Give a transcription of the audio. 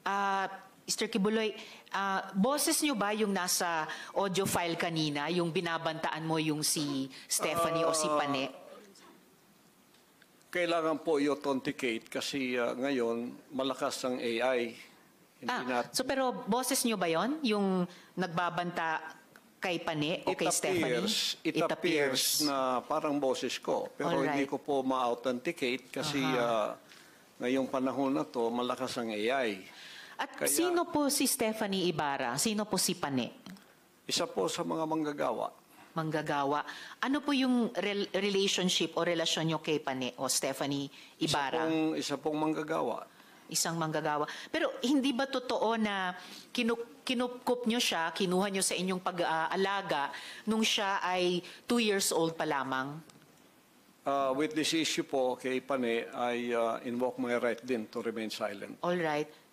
Mr. Kibuloy, boses nyo ba yung nasa audio file kanina, yung binabantaan mo yung si Stephanie o si Pane? Kailangan po i-authenticate kasi ngayon malakas ang AI. Pero boses nyo ba yon yung nagbabanta kay Pane o kay Stephanie? It appears na parang boses ko. Pero hindi ko po ma-authenticate kasi ngayong panahon na to malakas ang AI. At sino po si Stephanie Ibarra? Sino po si Pane? Isa po sa mga manggagawa. Manggagawa. Ano po yung relationship o relasyon nyo kay Pane o Stephanie Ibarra? Isa pong manggagawa. Isang manggagawa. Pero hindi ba totoo na kinukup nyo siya, kinuha nyo sa inyong pag-aalaga nung siya ay 2 years old pa lamang? With this issue po kay Pane, I invoke my right din to remain silent. All right.